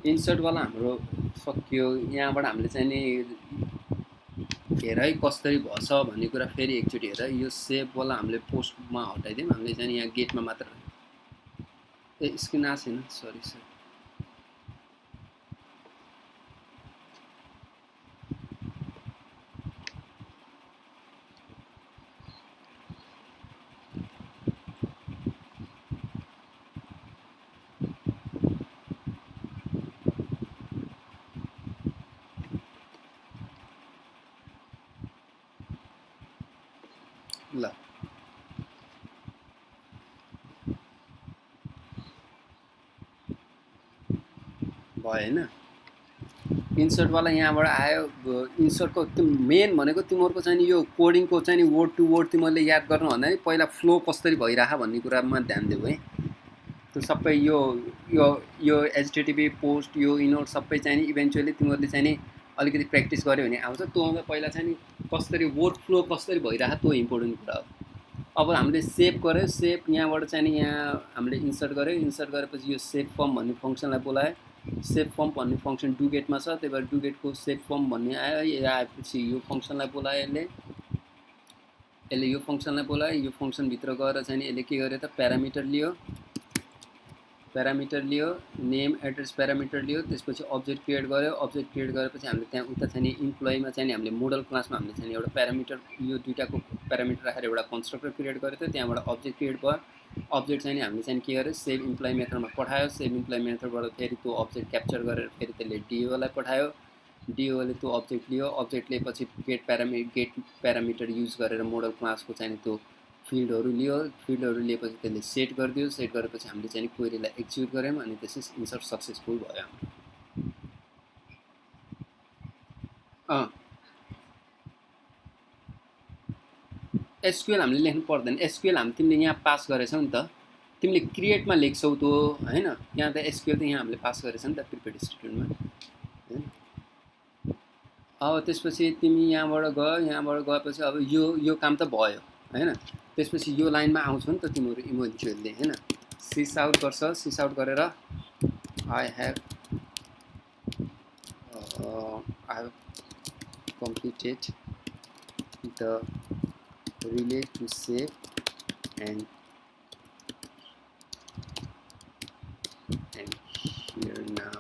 इन्सर्टवाला हाम्रो सकियो। यहाँबाट हामीले चाहिँ नि हेर है कसरी भएछ भन्ने कुरा फेरि एकचोटि हेर। यो सेभवाला हामीले पोस्टमा हटाइदिउँ। हामीले चाहिँ यहाँ गेटमा मात्र स्क्रिन आएको छैन, सरी सरी। ल भयो होइन। इन्सर्टवाला यहाँबाट आयो। इन्सर्टको मेन भनेको तिमीहरूको चाहिँ नि यो कोडिङको चाहिँ नि वर्ड टु वर्ड तिमीहरूले याद गर्नु भन्दा नि पहिला फ्लो कसरी भइरह भन्ने कुरामा ध्यान देऊ है। त्यो सबै यो यो यो एचटिटिपी पोस्ट यो इनोड सबै चाहिँ नि इभेन्चुअली तिमीहरूले चाहिँ नि अलिकति प्र्याक्टिस गर्यो भने आउँछ। त्योभन्दा पहिला चाहिँ नि कसरी वर्क फ्लो कसरी भइरह त्यो इम्पोर्टेन्ट कुरा हो। अब हामीले सेभ गऱ्यो। सेभ यहाँबाट चाहिँ नि यहाँ हामीले इन्सर्ट गऱ्यो। इन्सर्ट गरेपछि यो सेभ फर्म भन्ने फङ्सनलाई बोलायो। सेभ फर्म भन्ने फङ्सन डुगेटमा छ, त्यही भएर डुगेटको सेभ फर्म भन्ने आयो। यो आएपछि यो फङ्सनलाई बोलायो। यसले यो फङ्सनलाई बोलायो। यो फङ्सनभित्र गएर चाहिँ यसले के गर्यो त प्यारामिटर लियो। नेम एड्रेस प्यारामिटर लियो। त्यसपछि अब्जेक्ट क्रिएट गर्यो। अब्जेक्ट क्रिएट गरेपछि हामीले त्यहाँ उता चाहिँ इम्प्लोइमा चाहिँ हामीले मोडल क्लासमा हामीले चाहिँ एउटा प्यारामिटर यो दुईटाको प्यारामिटर राखेर एउटा कन्स्ट्रक्टर क्रिएट गरेको थियो। त्यहाँबाट अब्जेक्ट क्रिएट भयो। अब्जेक्ट चाहिँ हामीले चाहिँ के गर्यो सेभ इम्प्लोइ मेथडमा पठायो। सेभ इम्प्लोइ मेथडबाट फेरि त्यो अब्जेक्ट क्याप्चर गरेर फेरि त्यसले डिओलाई पठायो। डिओले त्यो अब्जेक्ट लियो। अब्जेक्ट लिएपछि गेट प्यारामिटर युज गरेर मोडल क्लासको चाहिँ त्यो फिल्डहरू लियो। फिल्डहरू लिएपछि त्यसले सेट गरिदियो। सेट गरेपछि हामीले चाहिँ क्वेरीलाई एक्जिक्युट गऱ्यौँ अनि त्यसै इन्सर्ट सक्सेसफुल भयो हाम्रो। एसक्युएल हामीले लेख्नु पर्दैन। एसक्युएल तिमीले यहाँ पास गरेछौ नि त। तिमीले क्रिएटमा लेख्छौ त्यो होइन। यहाँ त एसक्युएल त यहाँ हामीले पास गरेछौँ नि त प्रिपेड स्टेटमेन्टमा होइन। अब त्यसपछि तिमी यहाँबाट गयो। यहाँबाट गएपछि अब यो काम त भयो होइन। त्यसपछि यो लाइनमा आउँछ नि त तिमीहरू इभेन्चुअली होइन। सिस आउट गर्छ। सिस आउट गरेर I have completed the relay to save and here now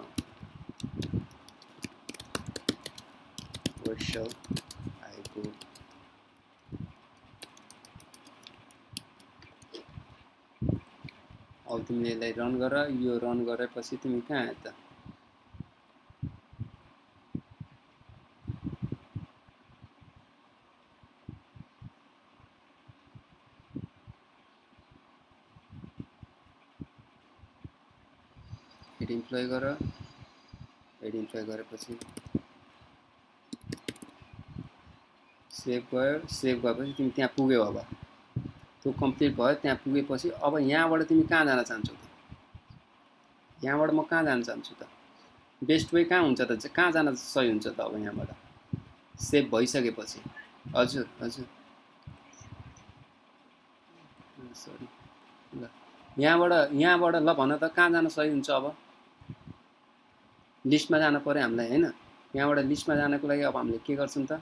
where shall I go? अब तिमीले यसलाई रन गर। यो रन गरेपछि तिमी कहाँ आयो त? एड इम्प्लोइ गर। एड इम्प्लोइ गरेपछि सेभ गयो। सेभ गएपछि तिमी त्यहाँ पुग्यौ। अब त्यो कम्प्लिट भयो। त्यहाँ पुगेपछि अब यहाँबाट तिमी कहाँ जान चाहन्छौ त? यहाँबाट म कहाँ जान चाहन्छु त? बेस्ट वे कहाँ हुन्छ त? कहाँ जान सही हुन्छ त? अब यहाँबाट सेभ भइसकेपछि हजुर हजुर सरी ल यहाँबाट ल भन त कहाँ जान सही हुन्छ? अब लिस्टमा जानु पर्यो हामीलाई होइन। यहाँबाट लिस्टमा जानको लागि अब हामीले के गर्छौँ त?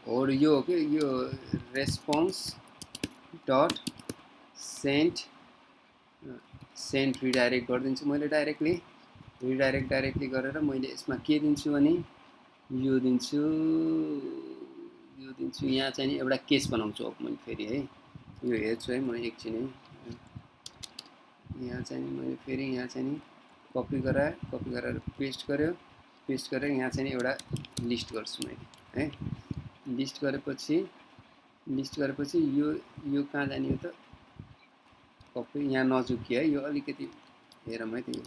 और यो हो कि यो रेस्पोन्स डट सेन्ड रिडाइरेक्ट गरिदिन्छु मैले डाइरेक्टली। डाइरेक्टली गरेर मैले यसमा के दिन्छु भने यो दिन्छु। यहाँ चाहिँ नि एउटा केस बनाउँछु। अब मैले फेरि है यो हेर्छु है म एकछिन है। यहाँ चाहिँ नि मैले फेरि यहाँ चाहिँ नि कपी गरेर पेस्ट गरेर यहाँ चाहिँ एउटा लिस्ट गर्छु मैले है। लिस्ट गरेपछि यो कहाँ जाने हो त? कपी यहाँ नजुकी है। यो अलिकति हेरौँ है। त्यो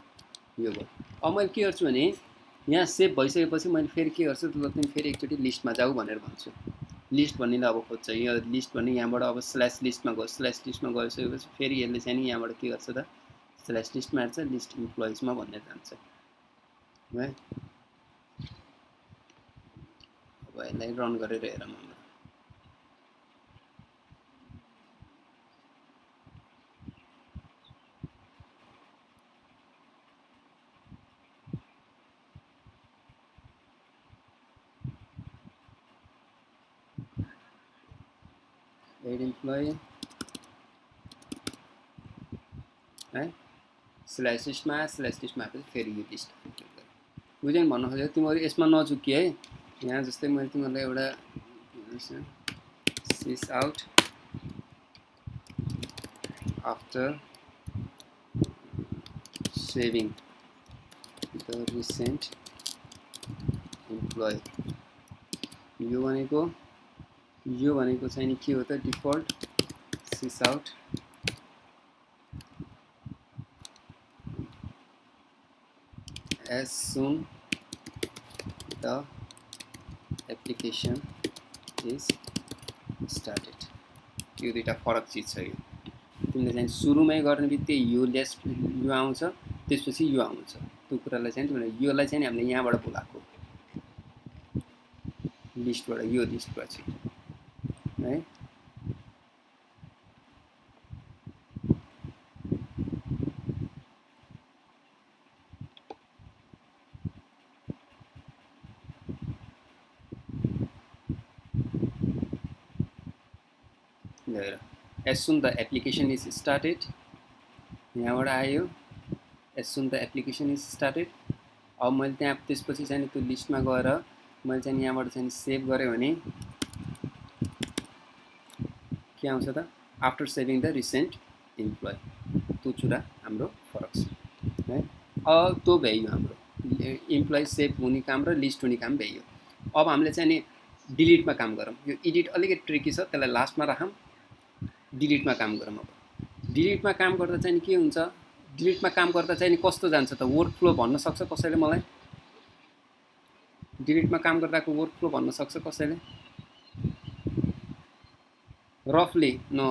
यो भयो। अब मैले के गर्छु भने यहाँ सेभ भइसकेपछि मैले फेरि के गर्छु त? तिमी फेरि एकचोटि लिस्टमा जाऊ भनेर भन्छु। लिस्ट भन्नेलाई अब खोज्छ। यो लिस्ट भन्ने यहाँबाट अब स्ल्यास लिस्टमा गयो। स्ल्यास लिस्टमा गइसकेपछि फेरि यसले चाहिँ नि यहाँबाट के गर्छ त? स्ल्यास लिस्टमा हेर्छ। लिस्ट इम्प्लोइजमा भनेर जान्छ है। अब यसलाई रन गरेर हेरौँ। एड इम्प्लोइ है स्ल्यास लिस्टमा आएपछि फेरि यो लिस्ट बुझ्यौ नि भन्नु खोजेको तिमीहरू यसमा नचुकी है यहाँ जस्तै मैले तिमीहरूलाई एउटा sys out after saving the recent employee यो भनेको चाहिँ नि के हो त default sys out as soon the application is started यो दुईटा फरक चीज छ यो तिमीले चाहिँ सुरुमै गर्ने बित्तिकै यो आउँछ त्यसपछि यो आउँछ त्यो कुरालाई चाहिँ तिमीले योलाई चाहिँ हामीले यहाँबाट बोलाएको लिस्टबाट यो लिस्टबाट है as soon the application is started यहाँबाट आयो as soon the application is started अब मैले त्यहाँ त्यसपछि चाहिँ त्यो लिस्टमा गएर मैले चाहिँ यहाँबाट चाहिँ सेभ गरेँ भने के आउँछ त after saving the recent employee त्यो कुरा हाम्रो फरक छ है अब त्यो भ्याइयो हाम्रो इम्प्लोइ सेभ हुने काम र लिस्ट हुने काम भ्याइयो अब हामीले चाहिँ नि डिलिटमा काम गरौँ यो एडिट अलिकति ट्रिकी छ त्यसलाई लास्टमा राखौँ डिलिटमा काम गरौँ अब डिलिटमा काम गर्दा चाहिँ नि के हुन्छ डिलिटमा काम गर्दा चाहिँ नि कस्तो जान्छ त वर्क फ्लो भन्न सक्छ कसैले मलाई डिलिटमा काम गर्दाको वर्क फ्लो भन्न सक्छ कसैले रफली न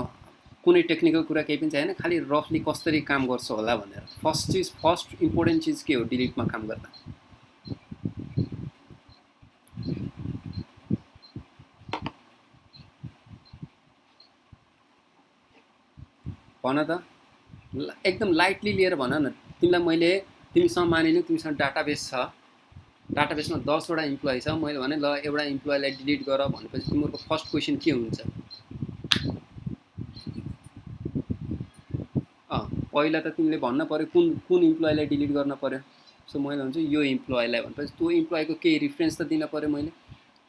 कुनै टेक्निकल कुरा केही पनि छैन खालि रफली कसरी काम गर्छ होला भनेर फर्स्ट इम्पोर्टेन्ट चिज के हो डिलिटमा काम गर्दा भन त एकदम लाइटली लिएर भन न तिमीलाई मैले तिमीसँग मानिलिउँ तिमीसँग डाटाबेस छ डाटाबेसमा 10 वटा इम्प्लोइ छ मैले भने ल एउटा इम्प्लोइलाई डिलिट गर भनेपछि तिमीहरूको फर्स्ट क्वेसन के हुन्छ पहिला त तिमीले भन्न पर्यो कुन इम्प्लोइलाई डिलिट गर्न पर्यो सो मैले भन्छु यो इम्प्लोइलाई भनेपछि त्यो इम्प्लोइको केही रिफरेन्स त दिन पर्यो मैले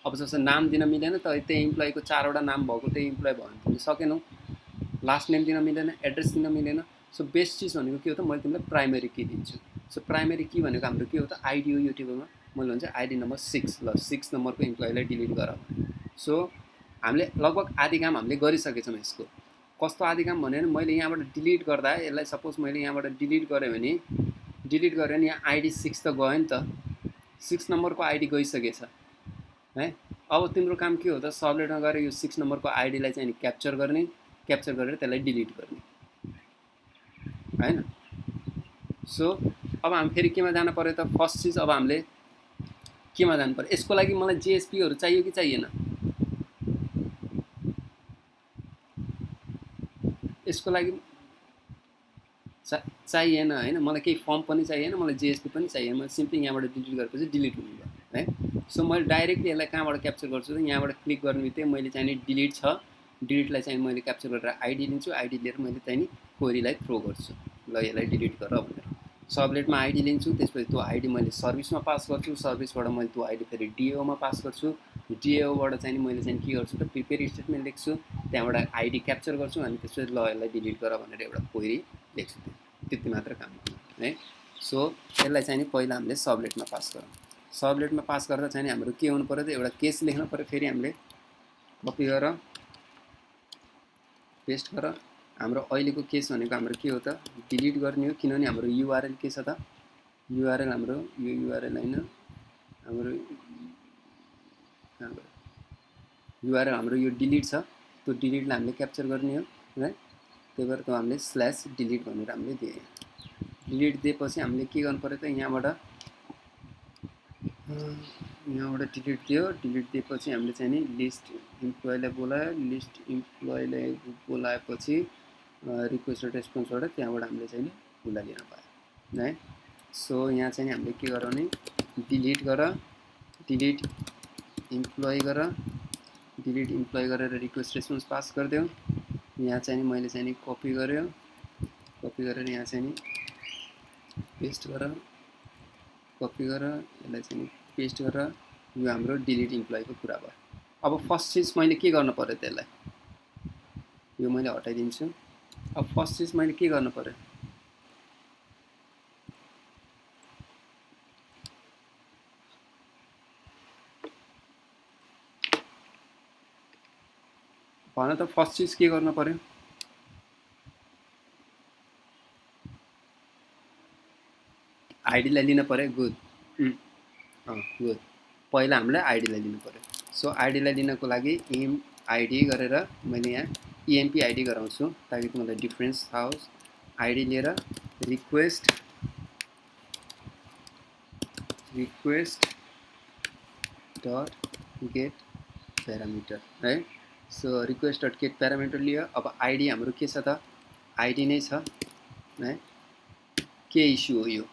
अब जस्तो नाम दिन मिलेन त त्यही इम्प्लोइको 4 वटा नाम भएको त्यही इम्प्लोइ भयो भने तिमीले सकेनौ लास्ट नेम दिन मिलेन एड्रेस दिन मिलेन सो बेस्ट चिज भनेको के हो त मैले तिमीलाई प्राइमेरी की दिन्छु सो प्राइमेरी की भनेको हाम्रो के हो त आइडी हो यो टेबलमा मैले भन्छ आइडी नम्बर 6 ल 6 नम्बरको इम्प्लोइलाई डिलिट गर सो हामीले लगभग आधी काम हामीले गरिसकेछौँ यसको कस्तो आधी काम भने मैले यहाँबाट डिलिट गर्दा यसलाई सपोज मैले यहाँबाट डिलिट गरेँ भने यहाँ आइडी 6 त गयो नि त 6 नम्बरको आइडी गइसकेछ है अब तिम्रो काम के हो त सबलेटमा गएर यो 6 नम्बरको आइडीलाई चाहिँ क्याप्चर गरेर त्यसलाई डिलिट गर्ने हैन सो अब हामी फेरि केमा जानु पर्यो त फर्स्ट चिज अब हामीले केमा जानु पर्यो यसको लागि मलाई जेएसपीहरु चाहियो कि चाहिएन यसको लागि चाहिएन हैन मलाई केही फर्म पनि चाहिएन मलाई जेएसपी पनि चाहिएन मैले सिम्पली यहाँबाट डिलिट गरेपछि डिलिट हुने भयो है सो मैले डाइरेक्टली यसलाई कहाँबाट क्याप्चर गर्छु त यहाँबाट क्लिक गर्ने बित्तिकै मैले चाहिँ डिलिट छ डिलिटलाई चाहिँ मैले क्याप्चर गरेर आइडी लिन्छु आइडी लिएर मैले चाहिँ क्वेरीलाई थ्रो गर्छु ल यसलाई डिलिट गर भनेर सबलेटमा आइडी लिन्छु त्यसपछि त्यो आइडी मैले सर्भिसमा पास गर्छु सर्भिसबाट मैले त्यो आइडी फेरि डिएओमा पास गर्छु डिएओबाट चाहिँ मैले चाहिँ के गर्छु त प्रिपेयर स्टेटमेन्ट लेख्छु त्यहाँबाट आइडी क्याप्चर गर्छु अनि त्यसपछि ल यसलाई डिलिट गर भनेर एउटा क्वेरी लेख्छु त्यति मात्र काम है सो यसलाई चाहिँ पहिला हामीले सबलेटमा पास गरौँ सबलेटमा पास गर्दा चाहिँ हाम्रो के हुनु पर्यो त एउटा केस लेख्नु पर्यो फेरि हामीले कपी गर पेस्ट गर हाम्रो अहिलेको केस भनेको हाम्रो के हो त डिलिट गर्ने हो किनभने हाम्रो युआरएल के छ त युआरएल हाम्रो यो युआरएल हैन हाम्रो युआरएल हाम्रो यो डिलिट छ त्यो डिलिटलाई हामीले क्याप्चर गर्ने हो है त्यही भएर त हामीले स्ल्यास डिलिट भनेर हामीले दिए डिलिट दिएपछि हामीले के गर्नु पर्यो त यहाँबाट डिलिट दियो डिलिट दिएपछि हामीले चाहिँ नि लिस्ट इम्प्लोइलाई बोलायो लिस्ट इम्प्लोइलाई बोलाएपछि रिक्वेस्ट र रेस्पोन्सबाट त्यहाँबाट हामीले चाहिँ नि उसलाई लिन पायो है सो यहाँ चाहिँ हामीले के गरौँ नि डिलिट गर डिलिट इम्प्लोइ गर डिलिट इम्प्लोइ गरेर रिक्वेस्ट रेस्पोन्स पास गरिदियो। यहाँ चाहिँ नि मैले चाहिँ नि कपी गरेँ, कपी गरेर यहाँ चाहिँ नि पेस्ट गरेर कपी गरेर यसलाई चाहिँ नि पेस्ट गरेर यो हाम्रो डिलिट इम्प्लोइको कुरा भयो। अब फर्स्ट चिज मैले के गर्नु पर्यो, त्यसलाई यो मैले हटाइदिन्छु। अब फर्स्ट चिज मैले के गर्नु पर्यो, भन त फर्स्ट चिज के गर्नु पर्यो, आइडीलाई लिनु पर्यो। गुड, गुड, पहिला हामीले आइडीलाई लिनु पर्यो। सो आइडीलाई लिनको लागि इम आइडी गरेर मैले यहाँ इएमपी आइडी गराउँछु ताकि तिमीलाई डिफरेन्स थाहा होस्। आइडी लिएर रिक्वेस्ट डट गेट प्यारामिटर है। So request dot get parameter लियो। अब आइडी हाम्रो के छ त, आइडी नै छ है। के इस्यु हो यो,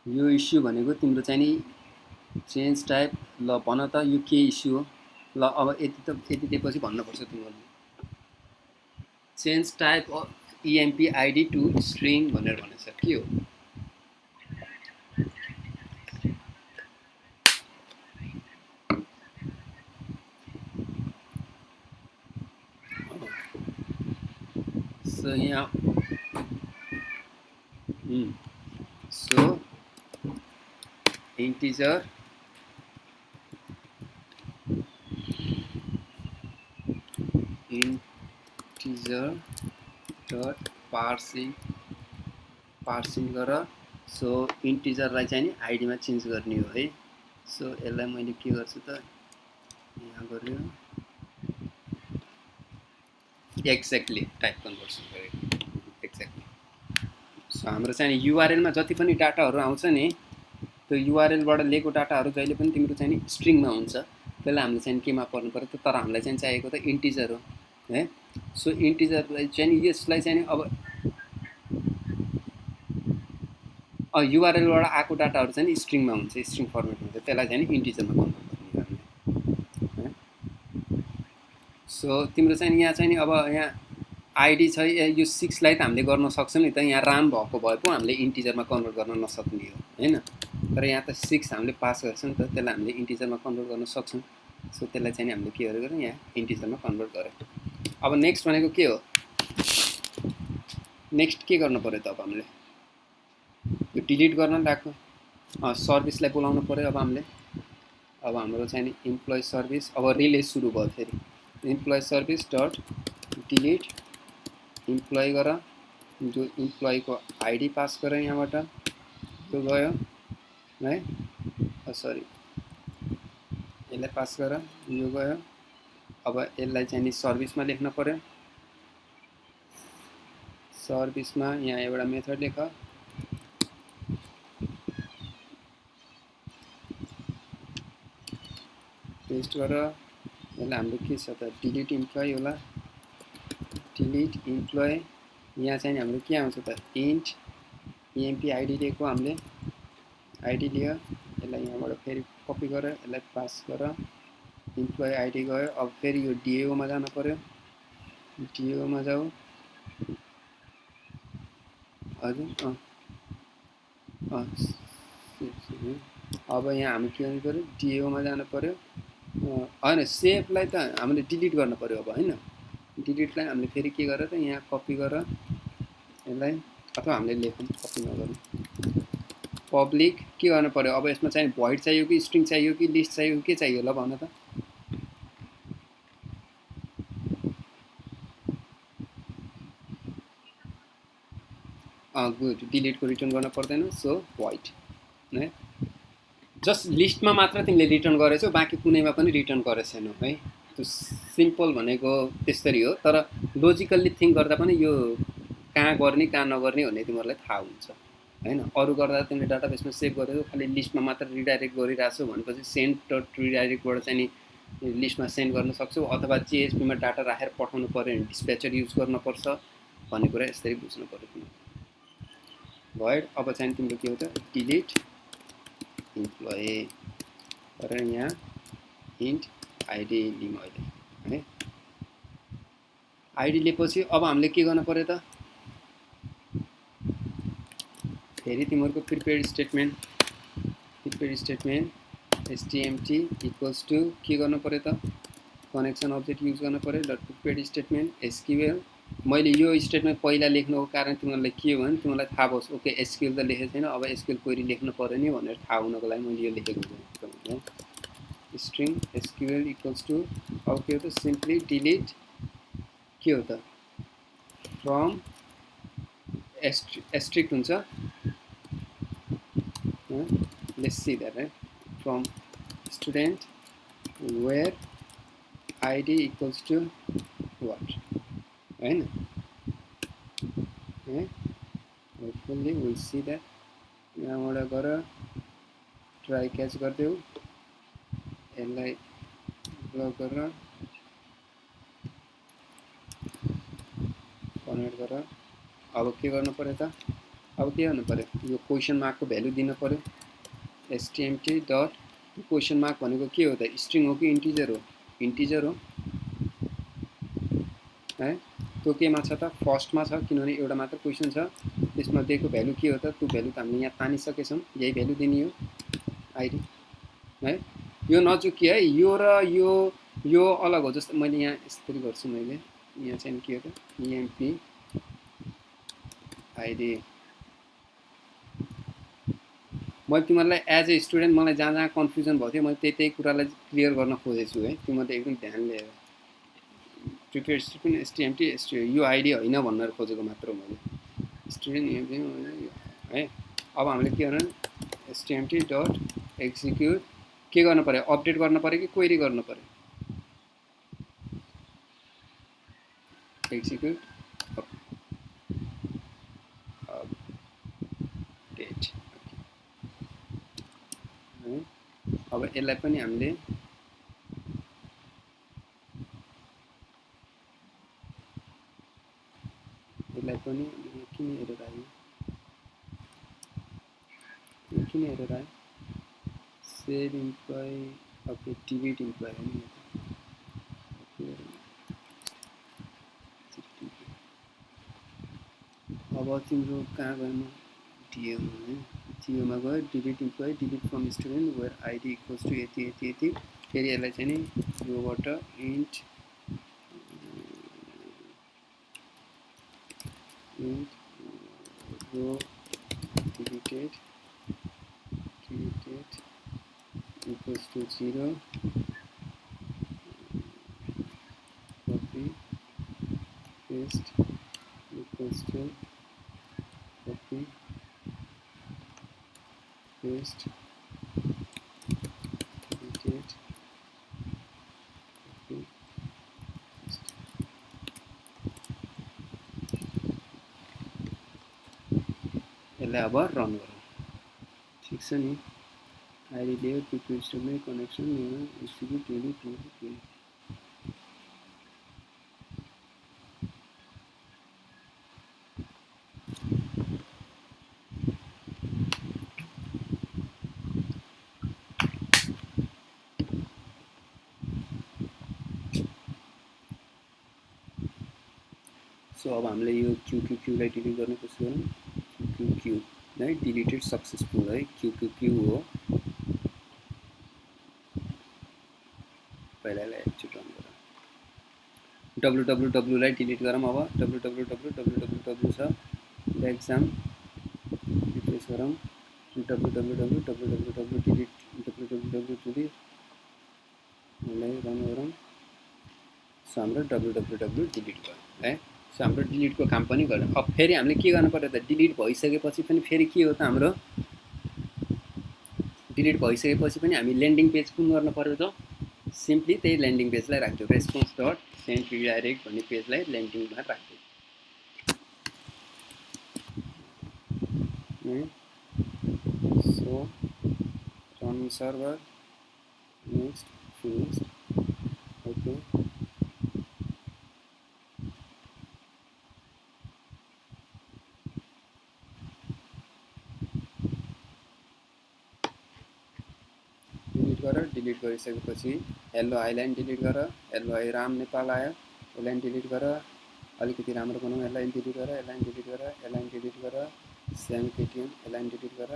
यो इस्यु भनेको तिम्रो चाहिँ नि चेन्ज टाइप। ल भन त यो के इस्यु हो। ल अब यति दिएपछि भन्नुपर्छ तिमीहरूले change type of EMP ID to string भनेर भनेछ। के हो, सो यहाँ सो integer डट पार्सिङ गर। सो इन्टिजरलाई चाहिँ नि आइडीमा चेन्ज गर्ने हो है। सो यसलाई मैले के गर्छु त, यहाँ गर्यो एक्ज्याक्टली टाइप कन्भर्सन गरेको एक्ज्याक्टली। सो हाम्रो चाहिँ युआरएलमा जति पनि डाटाहरू आउँछ नि, त्यो युआरएलबाट लिएको डाटाहरू जहिले पनि तिम्रो चाहिँ नि स्ट्रिङमा हुन्छ। त्यसलाई हामीले चाहिँ केमा पर्नु पर्यो त, तर हामीलाई चाहिँ चाहिएको त इन्टिजर हो है। सो इन्टिजरलाई चाहिँ यसलाई चाहिँ अब युआरएलबाट आएको डाटाहरू चाहिँ स्ट्रिङमा हुन्छ, स्ट्रिङ फर्मेट हुन्छ, त्यसलाई चाहिँ इन्टिजरमा कन्भर्ट गर्ने है। सो तिम्रो चाहिँ यहाँ चाहिँ अब यहाँ आइडी छ यो 6लाई त हामीले गर्न सक्छौँ नि त, यहाँ राम भएको भए पो हामीले इन्टिजरमा कन्भर्ट गर्न नसक्ने हो हैन। तर यहाँ त 6 हामीले पास गर्छौँ नि त, त्यसलाई हामीले इन्टिजरमा कन्भर्ट गर्न सक्छौँ। सो त्यसलाई चाहिँ हामीले के गरेर यहाँ इन्टिजरमा कन्भर्ट गऱ्यौँ। अब नेक्स्ट भनेको के हो, नेक्स्ट के गर्नु पर्यो त, अब हामीले यो डिलिट गर्न लाग्यो, सर्भिसलाई बोलाउनु पर्यो। अब हामीले अब हाम्रो चाहिँ नि इम्प्लोइ सर्भिस, अब रिले सुरु भयो फेरि। Employee service dot delete employee गर, जो इम्प्लोइको आइडी पास गर, यहाँबाट यो गयो है, सरी यसलाई पास गर, यो गयो। अब यसलाई चाहिँ नि सर्भिसमा लेख्न पर्यो। सर्भिसमा यहाँ एउटा मेथड लेख, पेस्ट गर। यसलाई हाम्रो के छ त, डिलिट इम्प्लोइ होला, डिलिट इम्प्लोइ। यहाँ चाहिँ हाम्रो के आउँछ त, इन्ट इएमपी आइडी लिएको हामीले, आइडी लियो। यसलाई यहाँबाट फेरि कपी गर, यसलाई पास गर, इम्प्लोइ आइडी गयो। अब फेरि यो डिएओमा जानु पर्यो, डिएओमा जाऊ। हजुर अब यहाँ हामी के गर्नु पर्यो, डिएओमा जानु पर्यो। होइन सेभलाई त हामीले डिलिट गर्नु पर्यो अब होइन। डिलिटलाई हामीले फेरि के गरेर यहाँ कपी गर यसलाई, अथवा हामीले लेखौँ कपी नगर्नु। पब्लिक के गर्नु पर्यो, अब यसमा चाहिँ भोइड चाहियो कि स्ट्रिङ चाहियो कि लिस्ट चाहियो, के चाहियो ल भन त। गुड, डिलिटको रिटर्न गर्न पर्दैन। सो भोइड है, जस्ट लिस्टमा मात्र तिमीले रिटर्न गरेछौ, बाँकी कुनैमा पनि रिटर्न गरेको छैनौ है। त्यो सिम्पल भनेको त्यसरी हो, तर लोजिकल्ली थिङ्क गर्दा पनि यो कहाँ गर्ने कहाँ नगर्ने भन्ने तिमीहरूलाई थाहा हुन्छ हैन। अरू गर्दा तिमीले डाटाबेसमा सेभ गरेछौ, खालि लिस्टमा मात्र रिडाइरेक्ट गरिरहेछौ भनेपछि सेन्ड डट रिडाइरेक्टबाट चाहिँ नि लिस्टमा सेन्ड गर्न सक्छौ, अथवा जेएसपीमा डाटा राखेर पठाउनु पर्यो भने डिस्प्याचर युज गर्नुपर्छ भन्ने कुरा यसरी बुझ्नु पर्यो तिमीले। भोइड अब चाहिँ तिम्रो के हो त डिलिट इम्प्लोइ गरेर यहाँ इन्ट आइडी लिउँ अहिले है। आइडी लिएपछि अब हामीले के गर्नु पर्यो त फेरि तिमीहरूको prepare statement STMT equals to के गर्नु पर्यो त कनेक्सन अब्जेक्ट युज गर्नु पर्यो डट प्रिपेयर स्टेटमेन्ट एसक्युएल। मैले यो स्टेटमेन्ट पहिला लेख्नुको कारण तिमीहरूलाई के हो भने तिमीलाई थाहा होस् ओके एसक्युएल त लेखेको छैन अब एसक्युएल क्वेरी लेख्नु पर्यो नि भनेर थाहा हुनको लागि मैले यो लेखेको छु। स्ट्रिङ एसक्युएल इक्वल्स टु अब के हो त सिम्पली डिलिट के हो त फ्रम एस्ट्रिक्ट हुन्छ let's see that right from student where ID equals to what हैन है होपफुल्ली विल सी दैट यहाँबाट गएर ट्राई क्याच गरिदेऊ यसलाई ब्लक गरेर कन्भर्ट गरेर अब के गर्नु पर्यो त अब के गर्नु पर्यो यो क्वेसन मार्कको भ्यालु दिनु पर्यो एसटिएमटी डट क्वेसन मार्क भनेको के हो त स्ट्रिङ हो कि इन्टिजर हो इन्टिजर हो है त्यो केमा छ त फर्स्टमा छ किनभने एउटा मात्र क्वेसन छ त्यसमा दिएको भ्यालु के हो त त्यो भ्यालु त हामीले यहाँ तानिसकेछौँ यही भ्यालु दिने हो आइडी है यो नचुकी है यो र यो अलग हो जस्तो मैले यहाँ यसरी गर्छु मैले यहाँ चाहिँ के हो त इएमपी आइडी मैले तिमीहरूलाई एज ए स्टुडेन्ट मलाई जहाँ जहाँ कन्फ्युजन भएको थियो मैले त्यही कुरालाई क्लियर गर्न खोजेको छु है तिमीहरूले एकदम ध्यान लिएर प्रिपेयर स्टुडेन्ट एसटिएमटी यो आइडी होइन भनेर खोजेको मात्र हो मैले स्टुडेन्ट है। अब हामीले के गर्नु एसटिएमटी डट एक्जिक्युट के गर्नु पर्यो अपडेट गर्नु पर्यो कि क्वेरी गर्नु पर्यो एक्जिक्युट अपडेट अब यसलाई पनि हामीले किन एरर आयो save employee okay delete employee अब तिम्रो कहाँ गर्नु डिओमा गयो delete employee delete from student where ID equals to यति यति यति फेरि यसलाई चाहिँ नि योबाट इन्ट रो deleted equals to 0 copy paste equals to copy paste deleted copy paste यसलाई अब रन गरौँ ठीक छ नि ID layer prepare statement connection execute delete so अब हामीले यो क्यूलाई डिलिट गर्ने कोसिस गरौँ क्यू है डिलिटेड सक्सेसफुल है क्यू हो पहिलालाई एकचोटि रन गरौँ wwwलाई डिलिट गरौँ अब www छ एक्जाम रिप्लेस गरौँ www डिलिट www यसलाई रन गरौँ सो हाम्रो www डिलिट गरौँ है सो हाम्रो डिलिटको काम पनि गर्यो अब फेरि हामीले के गर्नु पर्यो त डिलिट भइसकेपछि पनि फेरि के हो त हाम्रो डिलिट भइसकेपछि पनि हामी ल्यान्डिङ पेज कुन गर्नु पर्यो त सिम्पली त्यही ल्यान्डिङ पेजलाई राख्दियो रेस्पोन्स डट सेन्ड रिडाइरेक्ट भन्ने पेजलाई ल्यान्डिङमा राख्दियो so run server next finish okay गर, डिलिट गरिसकेपछि हेलो हाईलाइन डिलिट गर, हेलो हाई राम नेपाल आयो, यसलाई डिलिट गर, अलिकति राम्रो बनाऊ, यसलाई डिलिट गर, यसलाई डिलिट गर, यसलाई डिलिट गर, स्याम केटिएम यसलाई डिलिट गर,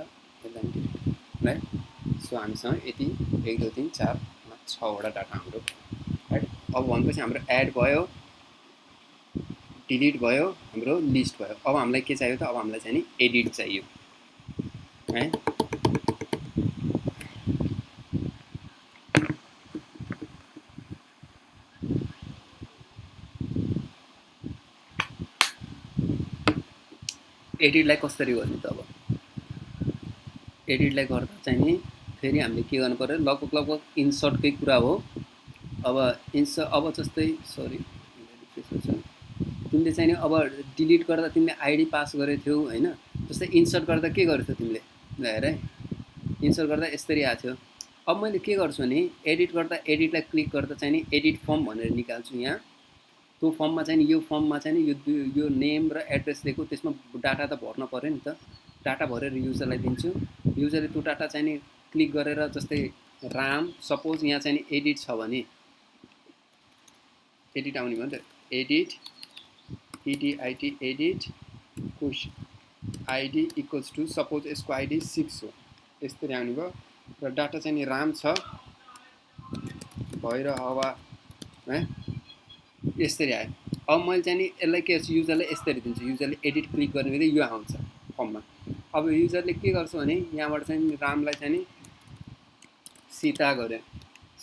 यसलाई डिलिट राइट। सो हामीसँग यति 1 2 3 4 5 6 वटा डाटा हाम्रो राइट। अब भनेपछि हाम्रो एड भयो, डिलिट भयो, हाम्रो लिस्ट भयो। अब हामीलाई के चाहियो त, अब हामीलाई चाहिँ नि एडिट चाहियो है। एडिटलाई कसरी गर्ने त, अब एडिटलाई गर्दा चाहिँ नि फेरि हामीले के गर्नु पर्यो, लगभग इन्सर्टकै कुरा हो। अब अब जस्तै सरी तिमीले चाहिँ नि अब डिलिट गर्दा तिमीले आइडी पास गरेको थियौ हैन, जस्तै इन्सर्ट गर्दा के गरेको तिमीले ल हेर है, इन्सर्ट गर्दा यसरी आएको थियो। अब मैले के गर्छु भने एडिट गर्दा एडिटलाई क्लिक गर्दा चाहिँ नि एडिट फर्म भनेर निकाल्छु। यहाँ त्यो फर्ममा चाहिँ नि यो फर्ममा चाहिँ नि यो नेम र एड्रेस दिएको, त्यसमा डाटा त भर्न पर्यो नि त। डाटा भरेर युजरलाई दिन्छु, युजरले त्यो डाटा चाहिँ नि क्लिक गरेर, जस्तै राम सपोज यहाँ चाहिँ नि एडिट छ भने एडिट आउने भयो नि त, एडिट EDIT एडिट कुश आइडी इक्वल्स टू सपोज यसको आइडी 6 हो, यसरी आउने भयो। र डाटा चाहिँ नि राम छ भएर हवा है, यसरी आयो। अब मैले चाहिँ नि यसलाई के गर्छु, युजरले यसरी दिन्छु, युजरले एडिट क्लिक गर्ने बित्तिकै यो आउँछ फर्ममा। अब युजरले के गर्छ भने यहाँबाट चाहिँ रामलाई चाहिँ नि सीता गर्यो,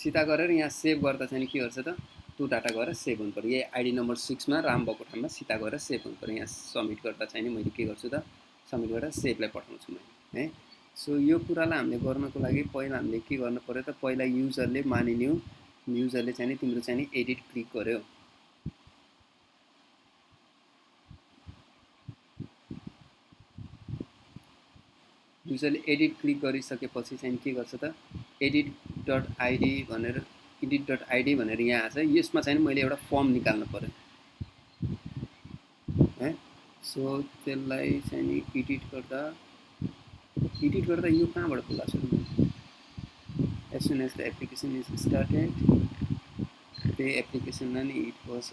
सीता गरेर यहाँ सेभ गर्दा चाहिँ के गर्छ त, त्यो डाटा गएर सेभ हुनु पर्यो। यही आइडी नम्बर 6 मा राम भएको ठाउँमा सीता गएर सेभ हुनु पर्यो। यहाँ सबमिट गर्दा चाहिँ नि मैले के गर्छु त, सबमिट गरेर सेभलाई पठाउँछु मैले है। सो यो कुरालाई हामीले गर्नको लागि पहिला हामीले के गर्नु पर्यो त, पहिला युजरले मानिलिउँ, युजरले चाहिँ नि तिम्रो चाहिँ नि एडिट क्लिक गर्यो, युजरले एडिट क्लिक गरिसकेपछि चाहिँ के गर्छ त, edit.id भनेर edit.id भनेर यहाँ आछ। यसमा चाहिँ मैले एउटा फर्म निकाल्नु पर्यो है। सो त्यसलाई चाहिँ नि एडिट गर्दा यो कहाँबाट खुल्छ, as soon as the application is started, त्यही एप्लिकेसनलाई नि हिट गर्छ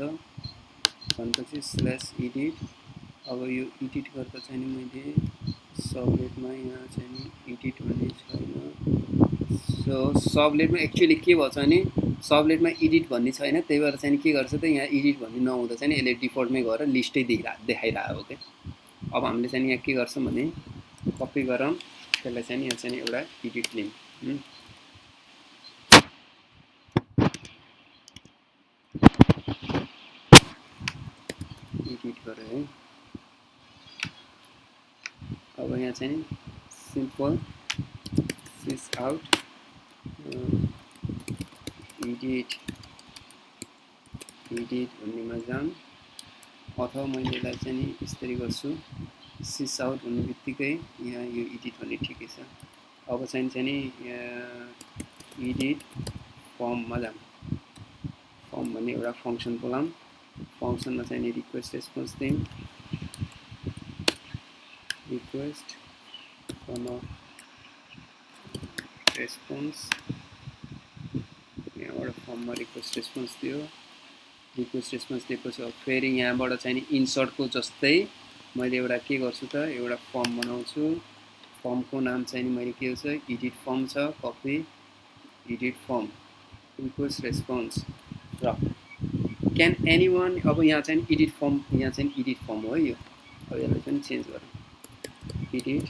भनेपछि /edit। अब यो एडिट गर्दा चाहिँ नि मैले सबलेटमा यहाँ चाहिँ नि एडिट भन्ने छैन। सो सबलेटमा एक्चुअली के भन्छ भने सबलेटमा एडिट भन्ने छैन, त्यही भएर चाहिँ के गर्छ त, यहाँ एडिट भन्ने नहुँदा चाहिँ यसले डिफल्टमै गएर लिस्टै देखाइरहेको हो क्या। अब हामीले चाहिँ यहाँ के गर्छौँ भने कपी गरौँ, त्यसलाई चाहिँ यहाँ चाहिँ एउटा एडिट लिंक एडिट गरेँ है। अब यहाँ चाहिँ सिम्पल सिस आउट एडिट भन्नेमा जाऊँ, अथवा मैले यसलाई चाहिँ यसरी गर्छु, सिस आउट भन्ने बित्तिकै यहाँ यो एडिट भन्ने ठिकै छ। अब चाहिँ एडिट फर्ममा जाऊँ, फर्म भन्ने एउटा फङ्सन बोलाऊँ, फङ्सनमा चाहिँ रिक्वेस्ट रेस्पोन्स दिउँ, रिक्वेस्ट रेस्पोन्स, यहाँबाट फर्ममा रिक्वेस्ट रेस्पोन्स दियो, रिक्वेस्ट रेस्पोन्स दिएपछि अब फेरि यहाँबाट चाहिँ इन्सर्टको जस्तै मैले एउटा के गर्छु त, एउटा फर्म बनाउँछु। फर्मको नाम चाहिँ मैले के छ, एडिट फर्म छ, copy edit form request response र क्यान एनीवन। अब यहाँ चाहिँ एडिट फर्म, यहाँ चाहिँ एडिट फर्म हो यो। अब यसलाई पनि चेन्ज गरौँ, एडिट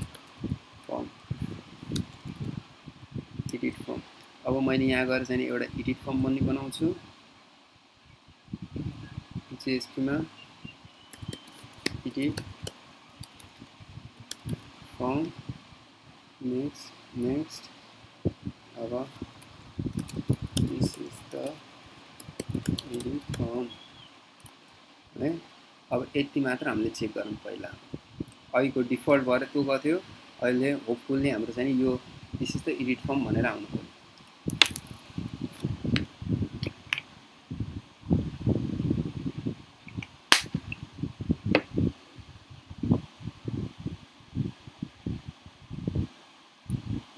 फर्म। अब मैले यहाँ गएर चाहिँ एउटा एडिट फर्म भन्ने बनाउँछु जेएसपीमा, एडिट फर्म नेक्स्ट। अब this is the edit form है। अब यति मात्र हामीले चेक गरौँ पहिला, अहिलेको डिफल्ट भएर त्यो गएको थियो, अहिले होपफुल्ली हाम्रो चाहिँ यो this is the edit form भनेर आउनु पर्यो।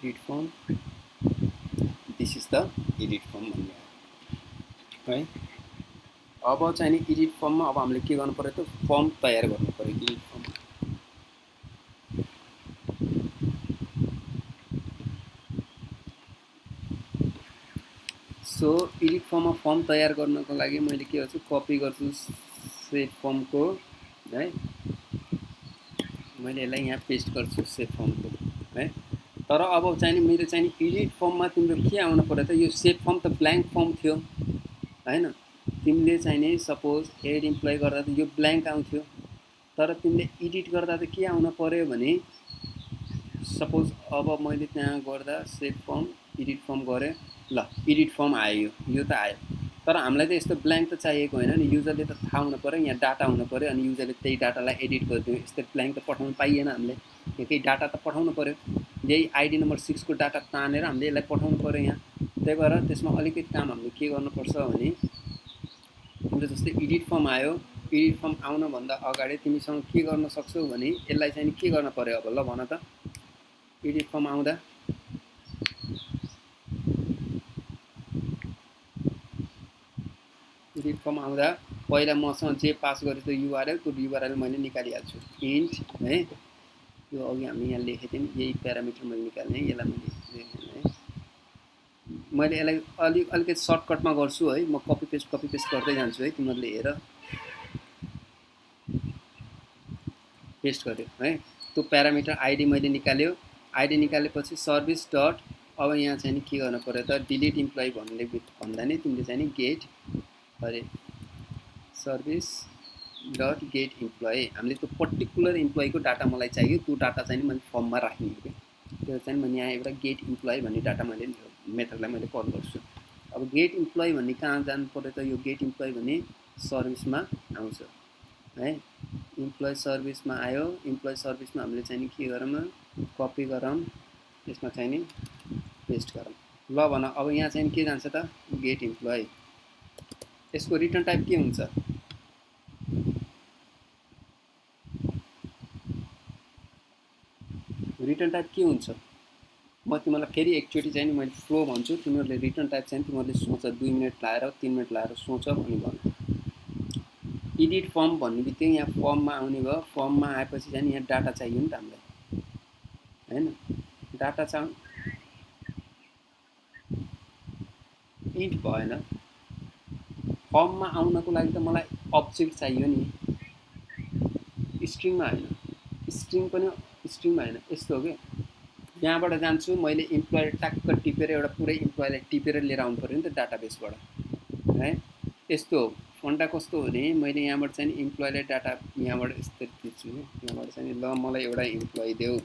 Edit form this is the edit form भन्ने है। अब चाहिँ नि एडिट फर्ममा अब हामीले के गर्नु पर्यो त फर्म तयार गर्नु पर्यो एडिट फर्म। सो एडिट फर्ममा फर्म तयार गर्नको लागि मैले के गर्छु कपी गर्छु सेभ फर्मको है, मैले यसलाई यहाँ पेस्ट गर्छु सेभ फर्मको है। तर अब चाहिँ नि मेरो चाहिँ नि एडिट फर्ममा तिम्रो के आउनु पर्यो त, यो सेभ फर्म त ब्ल्याङ्क फर्म थियो हैन, तिमीले चाहिँ नि सपोज एड इम्प्लोइ गर्दा त यो ब्ल्याङ्क आउँथ्यो, तर तिमीले एडिट गर्दा त के आउनु पर्यो भने सपोज अब मैले त्यहाँ गर्दा सेभ फर्म एडिट फर्म गरेँ, ल एडिट फर्म आयो, यो त आयो, तर हामीलाई त यस्तो ब्ल्याङ्क त चाहिएको होइन नि, युजरले त थाहा हुनु पर्यो, यहाँ डाटा हुनु पर्यो, अनि युजरले त्यही डाटालाई एडिट गरिदियो। यस्तो ब्ल्याङ्क त पठाउनु पाइएन, हामीले यहाँ केही डाटा त पठाउनु पर्यो, यही आइडी नम्बर 6 को डाटा तानेर हामीले यसलाई पठाउनु पर्यो यहाँ। त्यही भएर त्यसमा अलिकति काम हामीले के गर्नुपर्छ भने तिम्रो जस्तै एडिट फर्म आयो, एडिट फर्म आउनुभन्दा अगाडि तिमीसँग के गर्न सक्छौ भने यसलाई चाहिँ के गर्न पर्यो अब ल भन त। एडिट फर्म आउँदा एडिट फर्म आउँदा पहिला मसँग जे पास गरेँ त्यो युआरएल, त्यो युआरएल मैले निकालिहाल्छु इन्ट है, यो अघि हामी यहाँ लेखेको थियौँ यही प्यारामिटर मैले निकाल्ने, यसलाई मैले है, मैले यसलाई अलिकति सर्टकटमा गर्छु है, म कपी पेस्ट गर्दै जान्छु है, तिमीहरूले हेर पेस्ट गर्यो है। त्यो प्यारामिटर आइडी मैले निकाल्यो, आइडी निकालेपछि सर्भिस डट अब यहाँ चाहिँ नि के गर्नु पर्यो त डिलिट इम्प्लोइ भन्दा नि तिमीले चाहिँ नि गेट अरे सर्भिस डट गेट इम्प्लोइ, हामीले त्यो पर्टिकुलर इम्प्लोइको डाटा मलाई चाहियो, त्यो डाटा चाहिँ मैले फर्ममा राख्ने हो कि, त्यो चाहिँ मैले यहाँ एउटा गेट इम्प्लोइ भन्ने डाटा मैले मेथडलाई मैले कल गर्छु। अब गेट इम्प्लोइ भन्ने कहाँ जानु पर्यो त, यो गेट इम्प्लोइ भन्ने सर्भिसमा आउँछ है, इम्प्लोइ सर्भिसमा आयो, इम्प्लोइ सर्भिसमा हामीले चाहिँ के गरौँ कपी गरौँ, यसमा चाहिँ नि पेस्ट गरौँ। ल भन अब यहाँ चाहिँ के जान्छ त गेट इम्प्लोइ, यसको रिटर्न टाइप के हुन्छ, रिटर्न टाइप के हुन्छ, म तिमीलाई फेरि एकचोटि चाहिँ मैले फ्लो भन्छु, तिमीहरूले रिटर्न टाइप चाहिँ तिमीहरूले सोच, 2 मिनट लाएर 3 मिनट लाएर सोच अनि भन। एडिट फर्म भन्ने बित्तिकै यहाँ फर्ममा आउने भयो, फर्ममा आएपछि चाहिँ यहाँ डाटा चाहियो नि त हामीलाई हैन, डाटा चाहिँ इन्ट भएन, फर्ममा आउनको लागि त मलाई अब्जेक्ट चाहियो नि, स्ट्रिङमा होइन, स्ट्रिङ पनि स्ट्रिङमा होइन, यस्तो हो कि यहाँबाट जान्छु मैले इम्प्लोइ ट्याक्क टिपेर एउटा पुरै इम्प्लोइलाई टिपेर लिएर आउनु पऱ्यो नि त डाटाबेसबाट है। यस्तो हो फन्डा कस्तो हो भने मैले यहाँबाट चाहिँ इम्प्लोइलाई डाटा यहाँबाट यस्तो दिन्छु, यहाँबाट चाहिँ ल मलाई एउटा इम्प्लोइ देऊ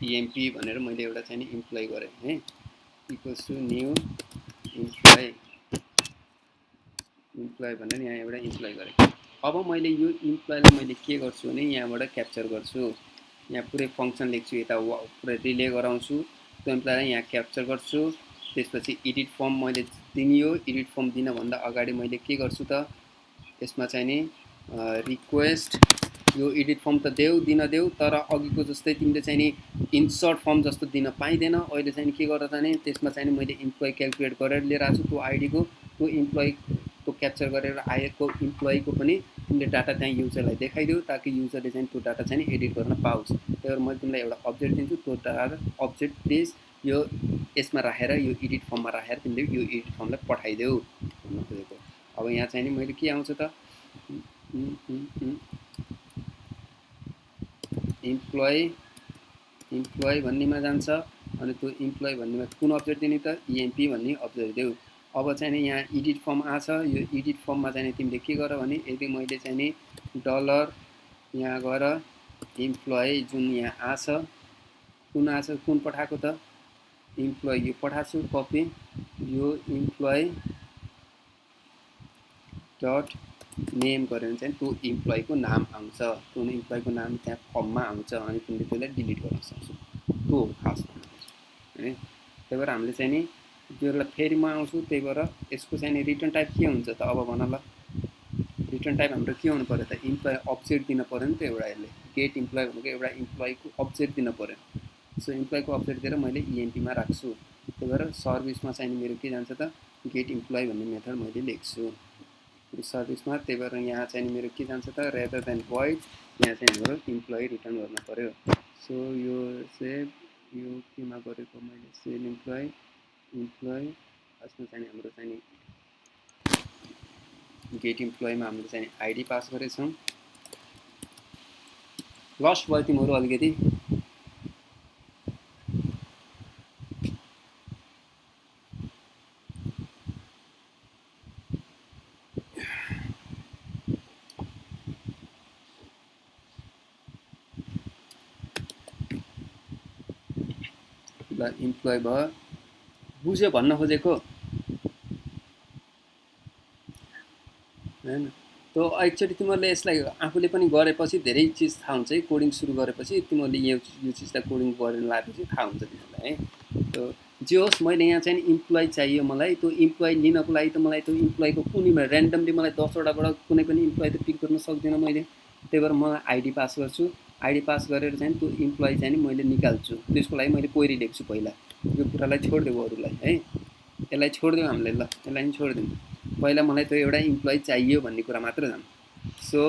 इएमपी भनेर मैले एउटा चाहिँ इम्प्लोइ गरेँ है, इक्वल्स टु न्यू इम्प्लोइ भनेर यहाँ एउटा इम्प्लोइ गरेँ। अब मैले यो इम्प्लोइलाई मैले के गर्छु भने यहाँबाट क्याप्चर गर्छु, यहाँ पुरै फङ्सन लेख्छु, यता पुरै रिले गराउँछु, त्यो इम्प्लोइलाई यहाँ क्याप्चर गर्छु, त्यसपछि एडिट फर्म मैले दिनियो, एडिट फर्म दिनभन्दा अगाडि मैले के गर्छु त यसमा चाहिँ नि रिक्वेस्ट यो एडिट फर्म त दिन देऊ, तर अघिको जस्तै तिमीले चाहिँ नि इन्सर्ट फर्म जस्तो दिन पाइँदैन, अहिले चाहिँ के गर्दा चाहिँ त्यसमा चाहिँ मैले इम्प्लोइ क्यालकुलेट गरेर लिएर आएको छु, त्यो आइडीको त्यो इम्प्लोइ त्यो क्याप्चर गरेर आएको इम्प्लोइको पनि तिमीले डाटा त्यहाँ युजरलाई देखाइदेऊ, ताकि युजरले चाहिँ त्यो डाटा चाहिँ एडिट गर्न पाओस्। त्यही भएर मैले तिमीलाई एउटा अब्जेक्ट दिन्छु, त्यो डाटा अब्जेक्ट प्लिज यो यसमा राखेर यो एडिट फर्ममा राखेर तिमीले यो एडिट फर्मलाई पठाइदेऊ भन्नु खोजेको। अब यहाँ चाहिँ नि मैले के आउँछ त इम्प्लोइ भन्नेमा जान्छ, अनि त्यो इम्प्लोइ भन्नेमा कुन अब्जेक्ट दिने त इएमपी भन्ने अब्जेक्ट देऊ। अब चाहिँ नि यहाँ एडिट फर्म आछ, यो एडिट फर्ममा चाहिँ तिमीले के गर भने यदि मैले चाहिँ नि डलर यहाँ गएर इम्प्लोइ जुन यहाँ आछ कुन पठाएको त इम्प्लोइ यो पठाछु कपी, यो इम्प्लोइ डट नेम गऱ्यो भने चाहिँ त्यो इम्प्लोइको नाम आउँछ, त्यो इम्प्लोइको नाम त्यहाँ फर्ममा आउँछ, अनि तिमीले त्यसलाई डिलिट गर्न सक्छौ, त्यो हो खास है। त्यही भएर हामीले चाहिँ नि त्योलाई फेरि म आउँछु, त्यही भएर यसको चाहिँ नि रिटर्न टाइप के हुन्छ त अब भन ल, रिटर्न टाइप हाम्रो के हुनु पर्यो त इम्प्लोइ अब्जेक्ट दिन पर्यो नि त एउटा, यसले गेट इम्प्लोइ भनेको एउटा इम्प्लोइको अब्जेक्ट दिन पर्यो, सो इम्प्लोइको अब्जेक्ट दिएर मैले इएमपीमा राख्छु। त्यही भएर सर्भिसमा चाहिँ मेरो के जान्छ त गेट इम्प्लोइ भन्ने मेथड मैले लेख्छु सर्भिसमा। त्यही भएर यहाँ चाहिँ मेरो के जान्छ त रेदर देन void यहाँ चाहिँ हाम्रो इम्प्लोइ रिटर्न गर्नु पर्यो। सो यो सेभ यो केमा गरेको मैले सेल इम्प्लोइ यसमा चाहिँ हाम्रो चाहिँ गेट इम्प्लोइमा हामीले चाहिँ आइडी पास गरेछौँ। लस्ट भयो तिमीहरू अलिकति ल इम्प्लोइ भयो बुझ्यो भन्न खोजेको हैन। तो एकचोटि तिमीहरूले यसलाई आफूले पनि गरेपछि धेरै चिज थाहा हुन्छ है। कोडिङ सुरु गरेपछि तिमीहरूले यो चिजलाई कोडिङ गरेर लागेपछि थाहा हुन्छ तिमीहरूलाई है। तो जे होस् मैले यहाँ चाहिँ इम्प्लोइ चाहियो मलाई। त्यो इम्प्लोइ लिनको लागि त मलाई त्यो इम्प्लोइको कुनै ऱ्यान्डमली मलाई 10 वटाबाट कुनै पनि इम्प्लोइ त पिक गर्न सक्दिनँ मैले। त्यही भएर म आइडी पास गर्छु। आइडी पास गरेर चाहिँ त्यो इम्प्लोइ चाहिँ मैले निकाल्छु। त्यसको लागि मैले क्वेरी लेख्छु पहिला। यो कुरालाई छोडिदेऊ अरूलाई है। यसलाई छोडिदेऊ हामीले ल यसलाई पनि छोडिदिउँ। पहिला मलाई त्यो एउटा इम्प्लोइ चाहियो भन्ने कुरा मात्र जानु। सो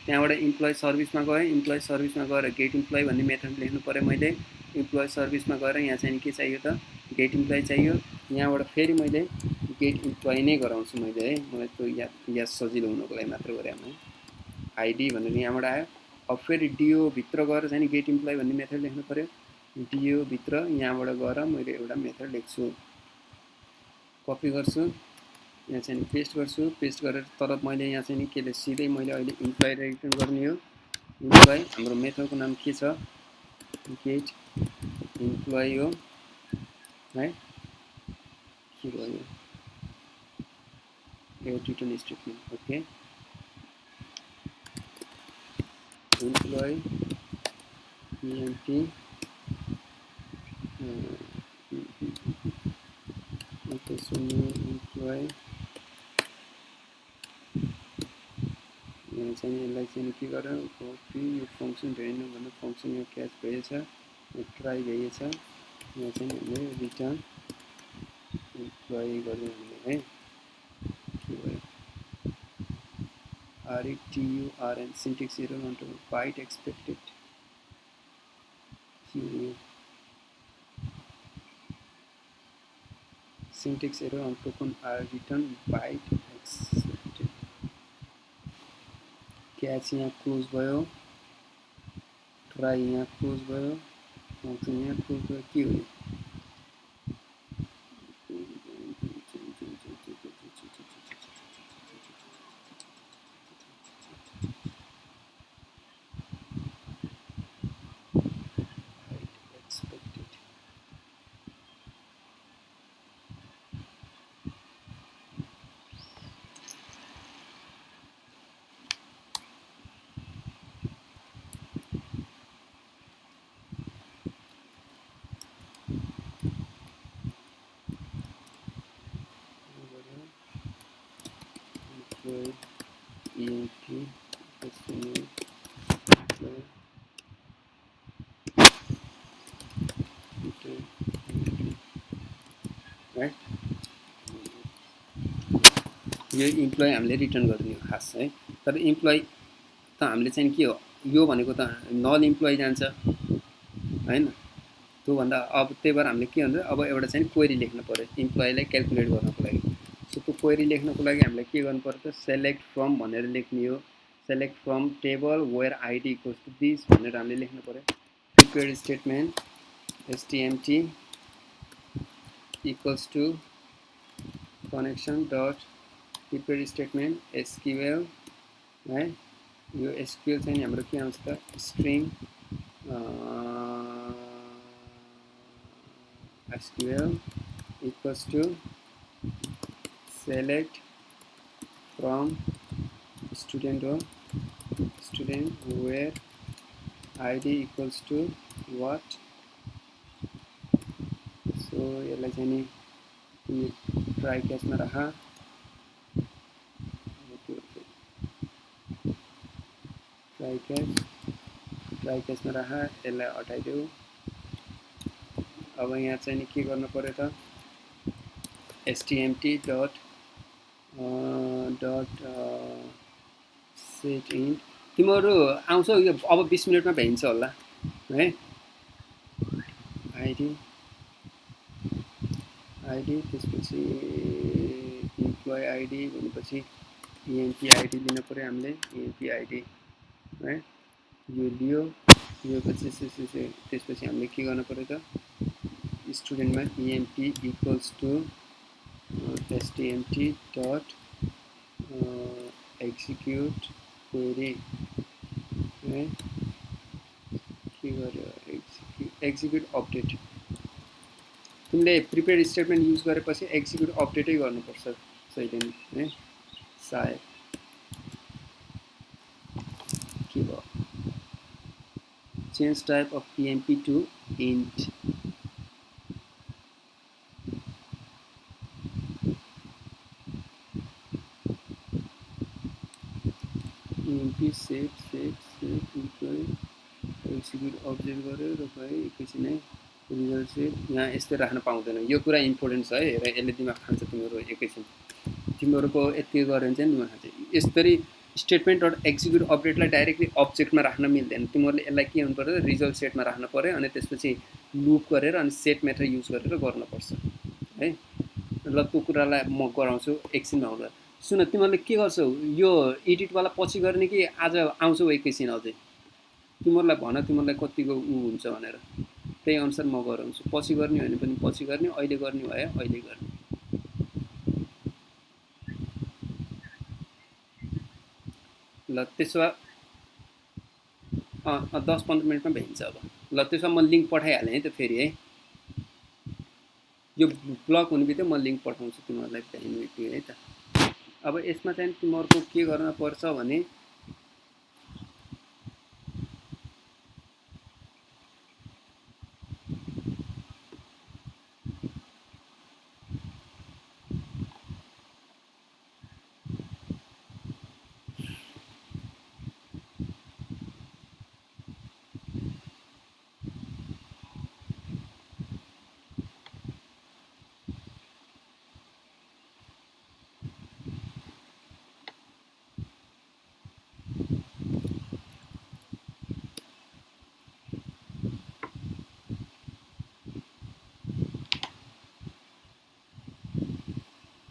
त्यहाँबाट इम्प्लोइ सर्भिसमा गएँ। इम्प्लोइ सर्भिसमा गएर गेट इम्प्लोइ भन्ने मेथड लेख्नु पऱ्यो मैले। इम्प्लोइ सर्भिसमा गएर यहाँ चाहिँ के चाहियो त गेट इम्प्लोइ चाहियो। यहाँबाट फेरि मैले गेट इम्प्लोइ नै गराउँछु मैले है। मलाई त्यो याद सजिलो हुनुको लागि मात्र गरेँ मैले। आइडी भनेर यहाँबाट आयो। अब फेरि डिओभित्र गएर चाहिँ गेट इम्प्लोइ भन्ने मेथड लेख्नु पऱ्यो। डिओभित्र यहाँबाट गएर मैले एउटा मेथड लेख्छु। कपी गर्छु यहाँ चाहिँ पेस्ट गर्छु। पेस्ट गरेर तर मैले यहाँ चाहिँ के सिधै मैले अहिले इम्प्लोइ रिटर्न गर्ने हो। इम्प्लोइ हाम्रो मेथडको नाम के छ गेट इम्प्लोइ हो है। के भयो यो return statement okay. Employee EMP employee यहाँ चाहिँ यसलाई चाहिँ के गरेर कपी यो फङ्सन भएन भने फङ्सन यो क्याच भएछ ट्राई भएछ। यहाँ चाहिँ हामीले रिटर्न इम्प्लोइ गर्यौँ हामीले है। के भयो RETURN syntax error onto byte expected syntax error on token R return byte expected. Catch यहाँ क्लोज भयो। ट्राई यहाँ क्लोज भयो। फङ्सन यहाँ क्लोज भयो। के हो EMP राइट। यो इम्प्लोइ हामीले रिटर्न गर्ने हो खास है। तर इम्प्लोइ त हामीले चाहिँ के हो यो भनेको त नल इम्प्लोइ जान्छ हैन। त्योभन्दा अब त्यही भएर हामीले के भन्छ अब एउटा चाहिँ क्वेरी लेख्नु पऱ्यो इम्प्लोइलाई क्याल्कुलेट गर्नको लागि। सो त्यो क्वेरी लेख्नको लागि हामीले के गर्नु पर्छ सेलेक्ट फ्रम भनेर लेख्ने हो। Select from table where ID equals to this भनेर हामीले लेख्नु पऱ्यो। Prepare statement STMT equals to connection dot prepare statement SQL है। यो एसक्युएल चाहिँ हाम्रो के आउँछ त string SQL equals to select from student where ID equals to what. So यसलाई चाहिँ नि ट्राई क्याचमा राख। ट्राई क्याचमा राख। यसलाई हटाइदेऊ। अब यहाँ चाहिँ नि के गर्नु पर्यो त htmt डट सेट इन तिमीहरू आउँछौ यो अब 20 मिनटमा भ्याइन्छ होला है आइडी त्यसपछि इम्प्लोइ आइडी भनेपछि इएमपी आइडी लिनु पर्यो हामीले इएमपी आइडी है यो लियो यो पछि त्यसपछि हामीले के गर्नु पर्यो त स्टुडेन्टमा EMP equals to htmt dot execute query है के गर्यो एक्जिक्युट अपडेट तिमीले प्रिपेयर स्टेटमेन्ट युज गरेपछि एक्जिक्युट अपडेटै गर्नुपर्छ सहिले नै है सायद के भयो change type of EMP to int EMP set employee execute update गर्यो र भयो एकैछिनै रिजल्ट सेट यहाँ यस्तै राख्न पाउँदैन यो कुरा इम्पोर्टेन्ट छ है र यसले दिमाग खान्छ तिमीहरू एकैछिन तिमीहरूको यति गऱ्यो भने चाहिँ दिमाग खान्छ यसरी स्टेटमेन्ट डट एक्जिक्युट अपडेटलाई डाइरेक्टली अब्जेक्टमा राख्न मिल्दैन तिमीहरूले यसलाई के गर्नु पर्यो रिजल्ट सेटमा राख्नु पर्यो अनि त्यसपछि लुप गरेर अनि सेट मेथड युज गरेर गर्नुपर्छ है ल त्यो कुरालाई म गराउँछु एकछिनमा आउँदा सुन तिमीहरूले के गर्छौ यो एडिटवाला पछि गर्ने कि आज आउँछौ एकैछिन अझै तिमीहरूलाई भन तिमीहरूलाई कतिको ऊ हुन्छ भनेर त्यही अनुसार म गराउँछु पछि गर्ने भने पनि पछि गर्ने अहिले गर्ने भयो अहिले गर्ने ल त्यसो भए 10-15 मिनटमा भ्याइन्छ अब ल त्यसो भए म लिङ्क पठाइहालेँ है त फेरि है यो ब्लक हुने बित्तिकै म लिङ्क पठाउँछु तिमीहरूलाई भ्याइने बित्तिकै है त अब यसमा चाहिँ तिमीहरूको के गर्न पर्छ भने